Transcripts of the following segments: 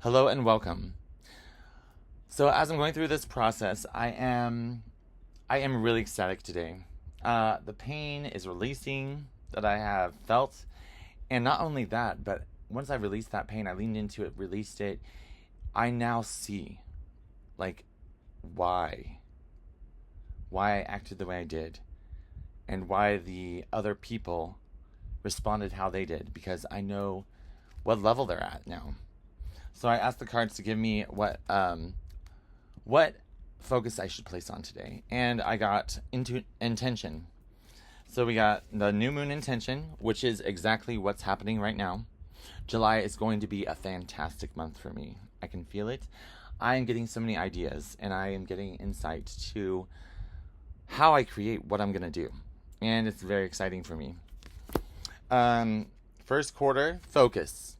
Hello and welcome. So as I'm going through this process, I am really ecstatic today. The pain is releasing that I have felt, and not only that, but once I released that pain, I leaned into it, released it. I now see, like, why, why I acted the way I did, and why the other people responded how they did, because I know what level they're at now. So I asked the cards to give me what focus I should place on today, and I got into intention. So we got the new moon intention, which is exactly what's happening right now. July is going to be a fantastic month for me. I can feel it. I am getting so many ideas, and I am getting insight to how I create what I'm gonna do, and it's very exciting for me. First quarter focus.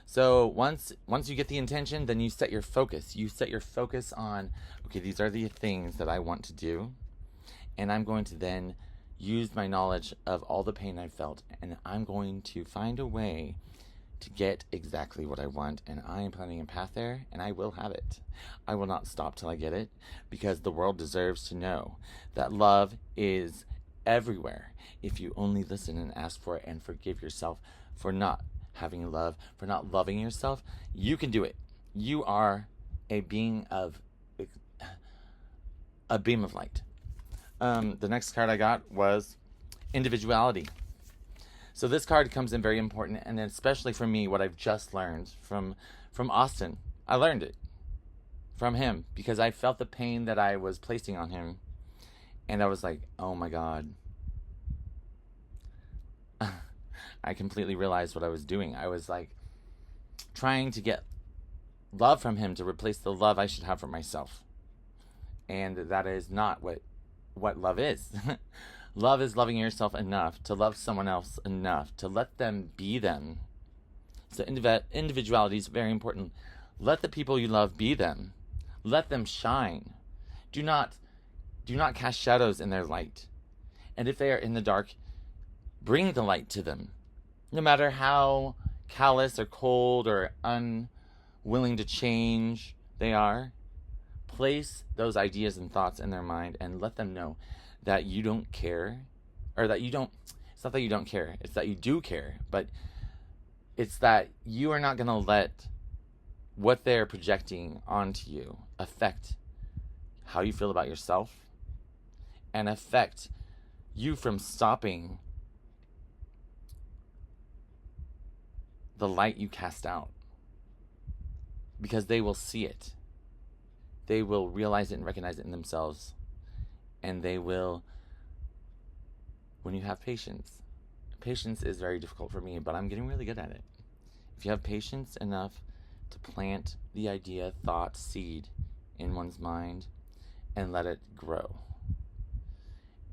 So once you get the intention, then you set your focus. You set your focus on, okay, these are the things that I want to do, and I'm going to then use my knowledge of all the pain I've felt, and I'm going to find a way to get exactly what I want, and I am planning a path there, and I will have it. I will not stop till I get it, because the world deserves to know that love is everywhere if you only listen and ask for it and forgive yourself for not having love, for not loving yourself. You can do it. You are a being of a beam of light. The next card I got was individuality. So this card comes in very important, and especially for me, what I've just learned from Austin. I learned it from him because I felt the pain that I was placing on him, and I was like, oh my God. I completely realized what I was doing. I was like trying to get love from him to replace the love I should have for myself. And that is not what love is. Love is loving yourself enough to love someone else enough to let them be them. So individuality is very important. Let the people you love be them. Let them shine. Do not cast shadows in their light. And if they are in the dark, bring the light to them. No matter how callous or cold or unwilling to change they are, place those ideas and thoughts in their mind and let them know that you don't care, or that you don't, it's not that you don't care, it's that you do care, but it's that you are not going to let what they're projecting onto you affect how you feel about yourself and affect you from stopping the light you cast out, because they will see it. They will realize it and recognize it in themselves, and they will, when you have patience is very difficult for me, but I'm getting really good at it. If you have patience enough to plant the idea, thought, seed in one's mind and let it grow,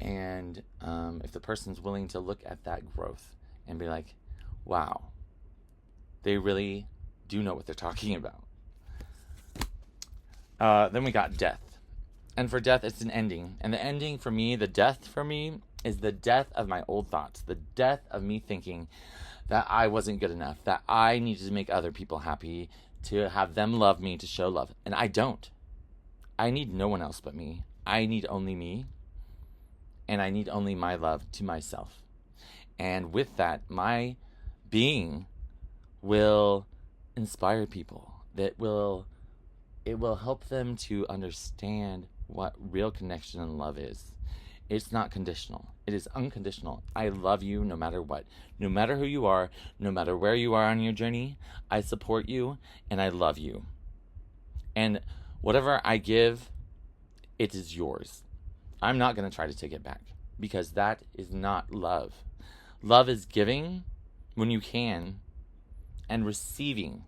and if the person's willing to look at that growth and be like, wow, they really do know what they're talking about. Then we got death. And for death, it's an ending. And the ending for me, the death for me, is the death of my old thoughts. The death of me thinking that I wasn't good enough, that I needed to make other people happy, to have them love me, to show love. And I don't. I need no one else but me. I need only me. And I need only my love to myself. And with that, my being will inspire people. It will help them to understand what real connection and love is. It's not conditional. It is unconditional. I love you no matter what. No matter who you are, no matter where you are on your journey, I support you and I love you. And whatever I give, it is yours. I'm not going to try to take it back, because that is not love. Love is giving when you can and receiving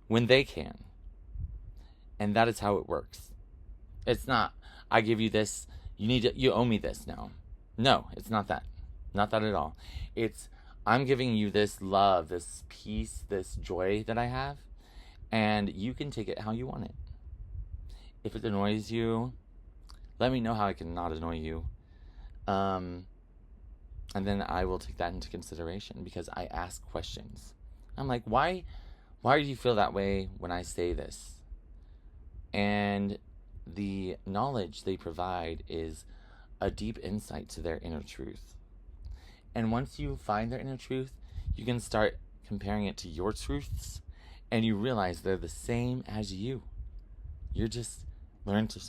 when they can. And that is how it works. It's not, I give you this, you owe me this now. No, it's not that. Not that at all. It's, I'm giving you this love, this peace, this joy that I have, and you can take it how you want it. If it annoys you, let me know how I can not annoy you. And then I will take that into consideration, because I ask questions. I'm like, why Why do you feel that way when I say this? And the knowledge they provide is a deep insight to their inner truth. And once you find their inner truth, you can start comparing it to your truths, and you realize they're the same as you. You're just learn to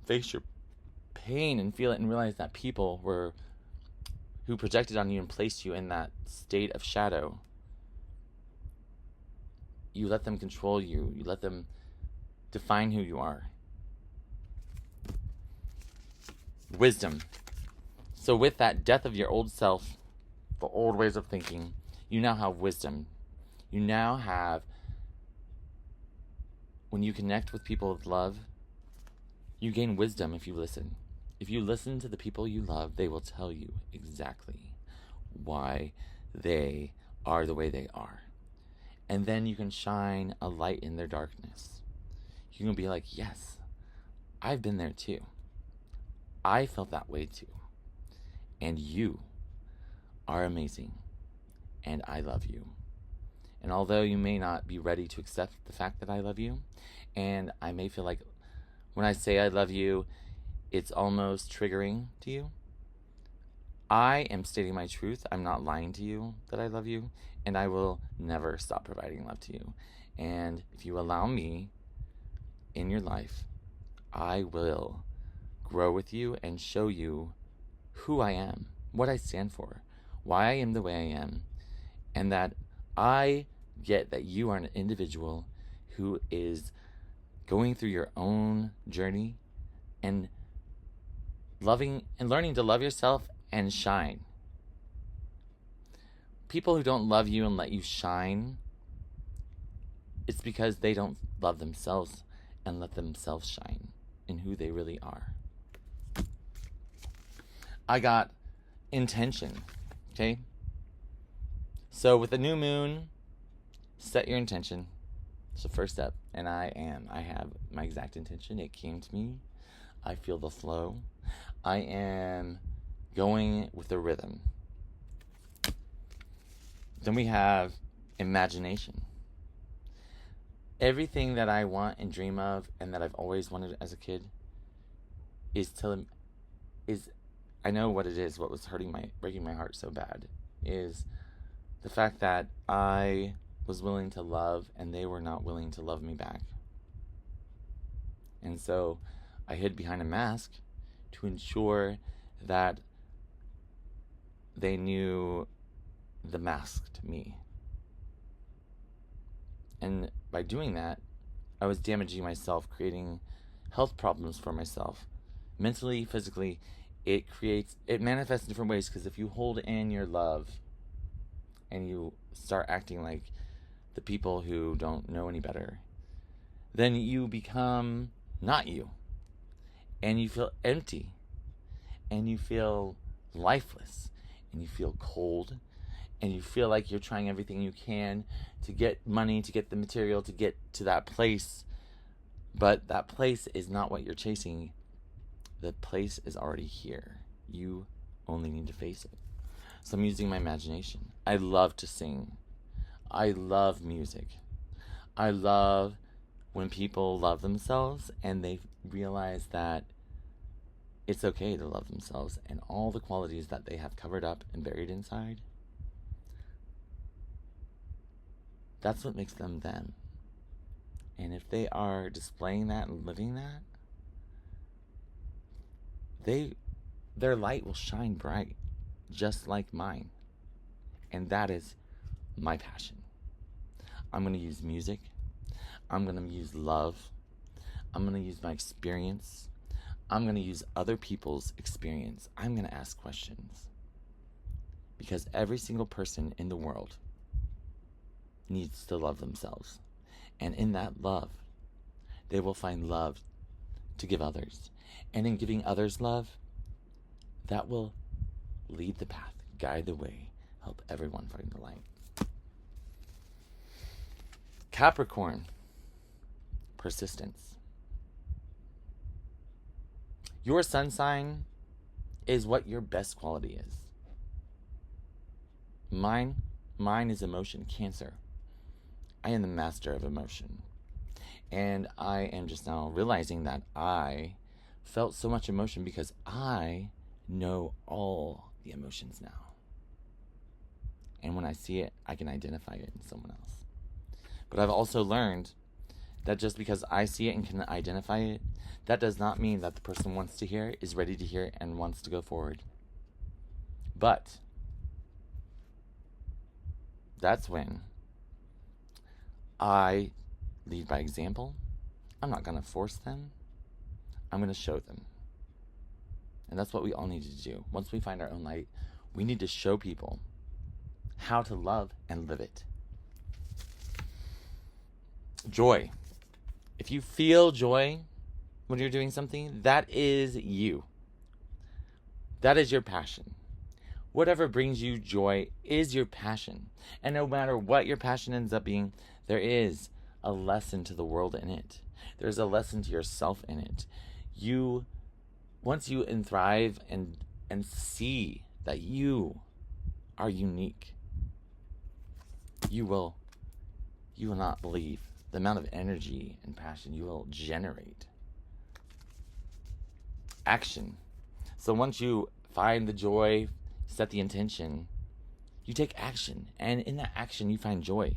face your pain and feel it and realize that people who projected on you and placed you in that state of shadow, you let them control you. You let them define who you are. Wisdom. So with that death of your old self, the old ways of thinking, you now have wisdom. You now have, when you connect with people with love, you gain wisdom if you listen. If you listen to the people you love, they will tell you exactly why they are the way they are. And then you can shine a light in their darkness. You can be like, yes, I've been there too. I felt that way too. And you are amazing. And I love you. And although you may not be ready to accept the fact that I love you, and I may feel like when I say I love you, it's almost triggering to you, I am stating my truth. I'm not lying to you that I love you, and I will never stop providing love to you. And if you allow me in your life, I will grow with you and show you who I am, what I stand for, why I am the way I am, and that I get that you are an individual who is going through your own journey and loving and learning to love yourself and shine. People who don't love you and let you shine, it's because they don't love themselves and let themselves shine in who they really are. I got intention, okay? So with the new moon, set your intention. It's the first step. And I have my exact intention. It came to me. I feel the flow. I am going with the rhythm. Then we have imagination. Everything that I want and dream of and that I've always wanted as a kid is I know what it is, what was breaking my heart so bad, is the fact that I was willing to love and they were not willing to love me back. And so I hid behind a mask to ensure that they knew the masked me. And by doing that, I was damaging myself, creating health problems for myself. Mentally, physically, it manifests in different ways, because if you hold in your love and you start acting like the people who don't know any better, then you become not you. And you feel empty. And you feel lifeless. And you feel cold. And you feel like you're trying everything you can to get money, to get the material, to get to that place. But that place is not what you're chasing. The place is already here. You only need to face it. So I'm using my imagination. I love to sing. I love music. I love when people love themselves and they realize that it's okay to love themselves and all the qualities that they have covered up and buried inside. That's what makes them them. And if they are displaying that and living that, their light will shine bright, just like mine. And that is my passion. I'm going to use music. I'm going to use love. I'm going to use my experience. I'm going to use other people's experience. I'm going to ask questions. Because every single person in the world needs to love themselves. And in that love, they will find love to give others. And in giving others love, that will lead the path, guide the way, help everyone find the light. Capricorn, persistence. Your sun sign is what your best quality is. Mine is emotion, Cancer. I am the master of emotion. And I am just now realizing that I felt so much emotion because I know all the emotions now. And when I see it, I can identify it in someone else. But I've also learned that just because I see it and can identify it, that does not mean that the person wants to hear it, is ready to hear it, and wants to go forward. But that's when I lead by example. I'm not going to force them. I'm going to show them. And that's what we all need to do. Once we find our own light, we need to show people how to love and live it. Joy. If you feel joy when you're doing something, that is you. That is your passion. Whatever brings you joy is your passion. And no matter what your passion ends up being, there is a lesson to the world in it. There's a lesson to yourself in it. Once you thrive and see that you are unique, you will not believe the amount of energy and passion you will generate. Action. So once you find the joy, set the intention, you take action. And in that action, you find joy.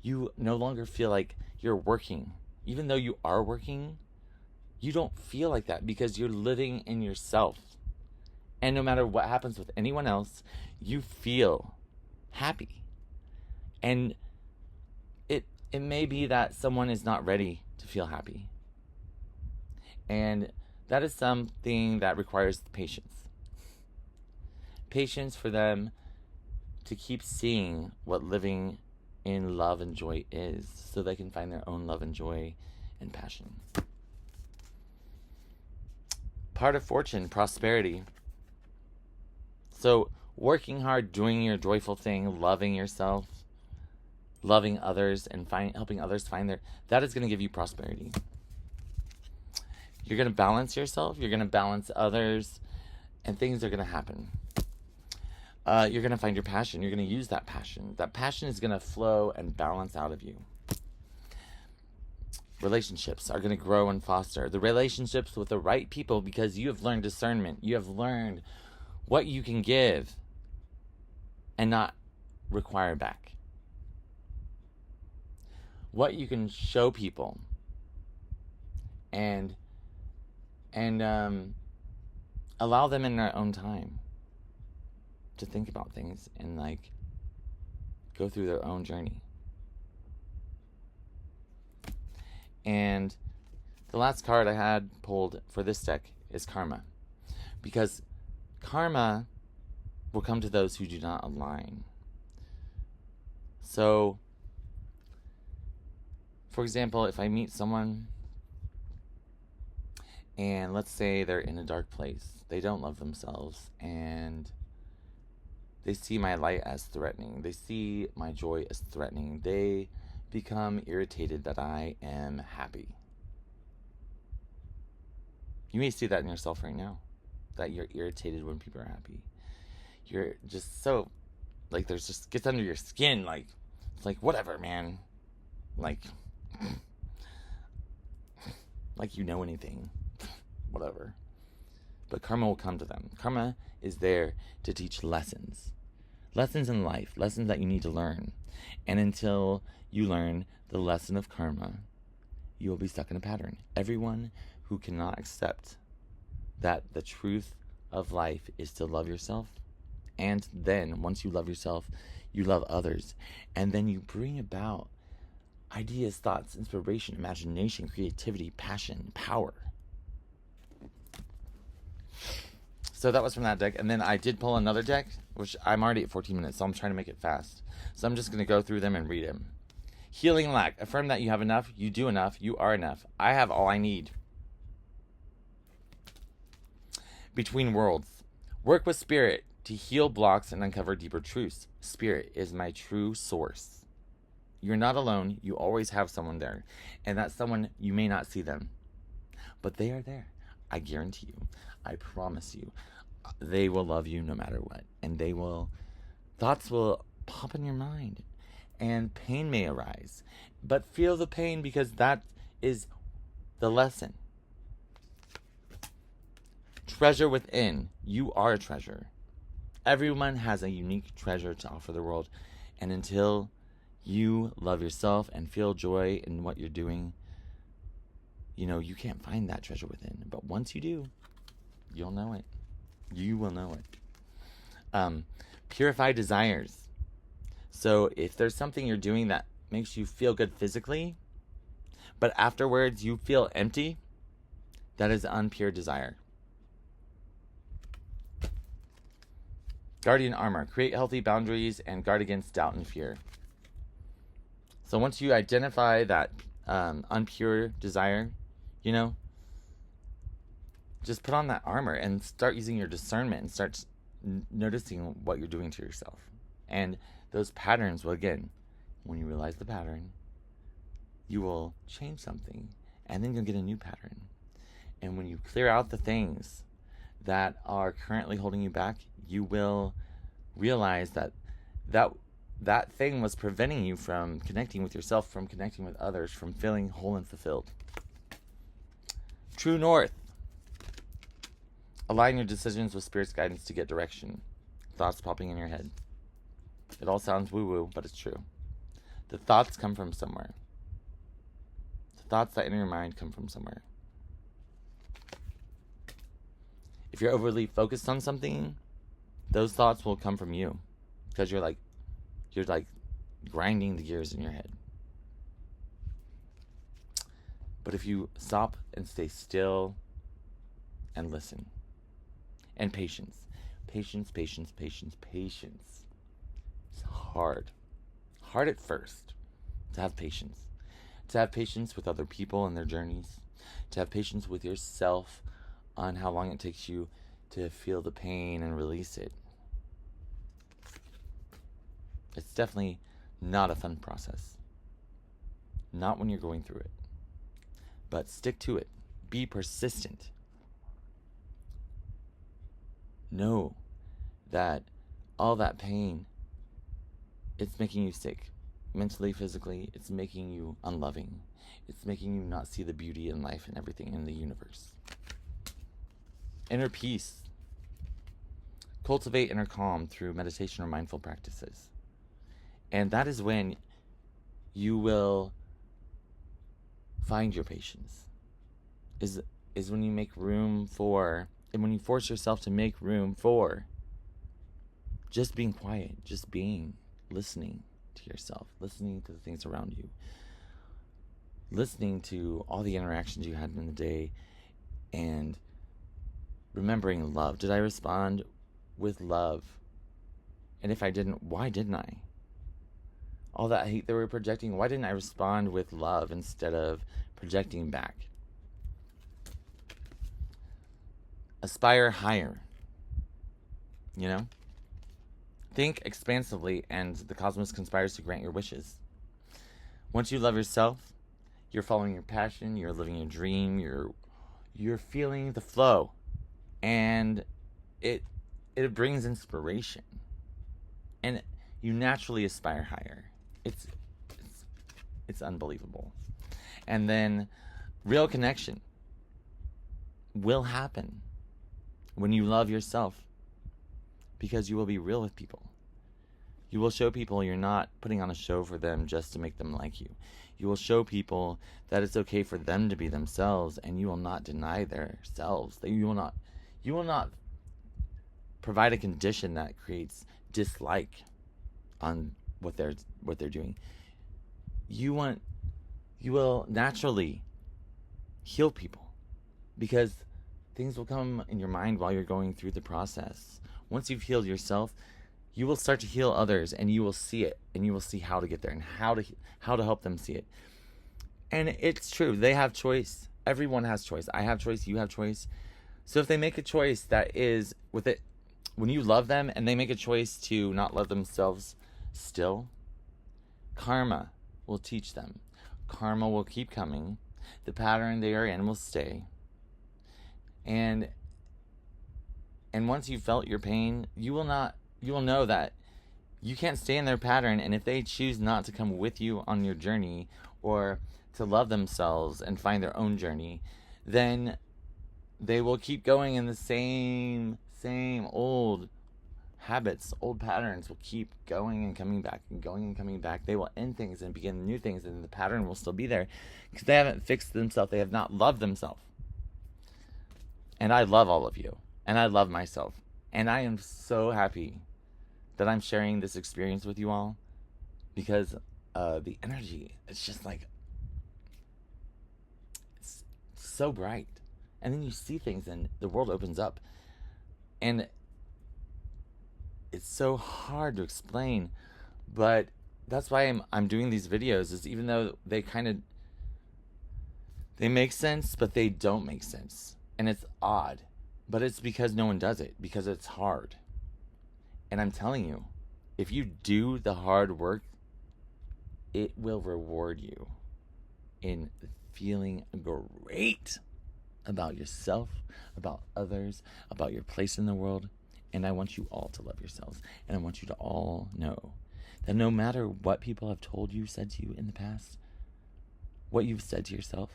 You no longer feel like you're working. Even though you are working, you don't feel like that because you're living in yourself. And no matter what happens with anyone else, you feel happy. And it may be that someone is not ready to feel happy. And that is something that requires patience. Patience for them to keep seeing what living in love and joy is, so they can find their own love and joy and passion. Part of fortune, prosperity. So working hard, doing your joyful thing, loving yourself, loving others, and helping others find that is going to give you prosperity. You're going to balance yourself, you're going to balance others, and things are going to happen. You're going to find your passion. You're going to use that passion. That passion is going to flow and balance out of you. Relationships are going to grow and foster. The relationships with the right people, because you have learned discernment. You have learned what you can give and not require back. What you can show people and allow them in their own time to think about things and go through their own journey. And the last card I had pulled for this deck is karma, because karma will come to those who do not align. So, for example, if I meet someone and let's say they're in a dark place, they don't love themselves, and they see my light as threatening. They see my joy as threatening. They become irritated that I am happy. You may see that in yourself right now, that you're irritated when people are happy. You're just so, there's just gets under your skin, it's like, whatever, man. Like you know anything. Whatever. But karma will come to them. Karma is there to teach lessons. Lessons in life, lessons that you need to learn. And until you learn the lesson of karma, you will be stuck in a pattern. Everyone who cannot accept that the truth of life is to love yourself, and then once you love yourself, you love others, and then you bring about ideas, thoughts, inspiration, imagination, creativity, passion, power. So that was from that deck. And then I did pull another deck, which I'm already at 14 minutes, so I'm trying to make it fast. So I'm just going to go through them and read them. Healing lack. Affirm that you have enough, you do enough, you are enough. I have all I need. Between worlds. Work with spirit to heal blocks and uncover deeper truths. Spirit is my true source. You're not alone. You always have someone there. And that someone, you may not see them, but they are there. I guarantee you. I promise you. They will love you no matter what. And thoughts will pop in your mind. and pain may arise. But feel the pain, because that is the lesson. Treasure within. You are a treasure. Everyone has a unique treasure to offer the world. And until you love yourself and feel joy in what you're doing, you can't find that treasure within. But once you do, you'll know it. You will know it. Purify desires. So if there's something you're doing that makes you feel good physically, but afterwards you feel empty, that is unpure desire. Guardian armor. Create healthy boundaries and guard against doubt and fear. So once you identify that unpure desire, just put on that armor and start using your discernment and start noticing what you're doing to yourself. And those patterns will, again, when you realize the pattern, you will change something, and then you'll get a new pattern. And when you clear out the things that are currently holding you back, you will realize that thing was preventing you from connecting with yourself, from connecting with others, from feeling whole and fulfilled. True north. Align your decisions with Spirit's guidance to get direction. Thoughts popping in your head. It all sounds woo-woo, but it's true. The thoughts come from somewhere. The thoughts that enter your mind come from somewhere. If you're overly focused on something, those thoughts will come from you, because you're like grinding the gears in your head. But if you stop and stay still and listen, and patience. Patience. It's hard. Hard at first to have patience. To have patience with other people and their journeys. To have patience with yourself on how long it takes you to feel the pain and release it. It's definitely not a fun process. Not when you're going through it. But stick to it. Be persistent. Know that all that pain, it's making you sick. Mentally, physically, it's making you unloving. It's making you not see the beauty in life and everything in the universe. Inner peace. Cultivate inner calm through meditation or mindful practices. And that is when you will find your patience. Is when you make room for, and when you force yourself to make room for just being quiet, just being, listening to yourself, listening to the things around you, listening to all the interactions you had in the day, and remembering love. Did I respond with love? And if I didn't, why didn't I? All that hate they were projecting, why didn't I respond with love instead of projecting back? Aspire higher. Think expansively, and the cosmos conspires to grant your wishes. Once you love yourself, you're following your passion, you're living your dream, you're feeling the flow, and it brings inspiration, and you naturally aspire higher. It's unbelievable. And then real connection will happen when you love yourself, because you will be real with people. You will show people you're not putting on a show for them just to make them like you. You will show people that it's okay for them to be themselves, and you will not deny their selves. You will not provide a condition that creates dislike on what they're doing. You will naturally heal people, because things will come in your mind while you're going through the process. Once you've healed yourself, you will start to heal others, and you will see it, and you will see how to get there and how to help them see it. And it's true. They have choice. Everyone has choice. I have choice. You have choice. So if they make a choice that is with it, when you love them and they make a choice to not love themselves still, karma will teach them. Karma will keep coming. The pattern they are in will stay. And once you've felt your pain, you will know that You can't stay in their pattern, and if they choose not to come with you on your journey or to love themselves and find their own journey, then they will keep going in the same old habits, old patterns will keep going and coming back and going and coming back. They will end things and begin new things, and the pattern will still be there because they haven't fixed themselves. They have not loved themselves. And I love all of you, and I love myself, and I am so happy that I'm sharing this experience with you all, because the energy, it's just like, it's so bright. And then you see things and the world opens up, and it's so hard to explain, but that's why I'm doing these videos, is even though they make sense, but they don't make sense. And it's odd, but it's because no one does it, because it's hard. And I'm telling you, if you do the hard work, it will reward you in feeling great about yourself, about others, about your place in the world. And I want you all to love yourselves. And I want you to all know that no matter what people have told you, said to you in the past, what you've said to yourself,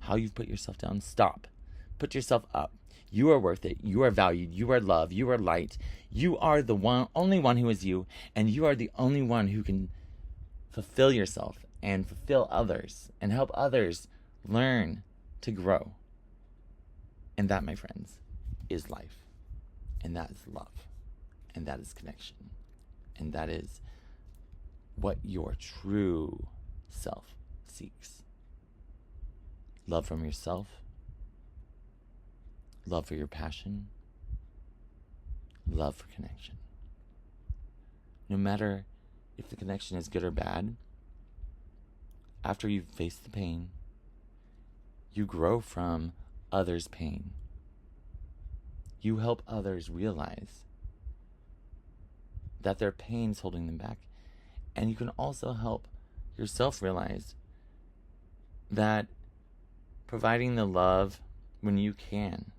how you've put yourself down, stop. Put yourself up. You are worth it. You are valued. You are loved. You are light. You are the only one who is you, and you are the only one who can fulfill yourself and fulfill others and help others learn to grow. And that, my friends, is life. And that is love. And that is connection. And that is what your true self seeks. Love from yourself. Love for your passion. Love for connection. No matter if the connection is good or bad, after you've faced the pain, you grow from others' pain. You help others realize that their pain's holding them back. And you can also help yourself realize that providing the love when you can,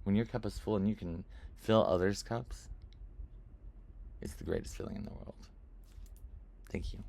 when your cup is full and you can fill others' cups, it's the greatest feeling in the world. Thank you.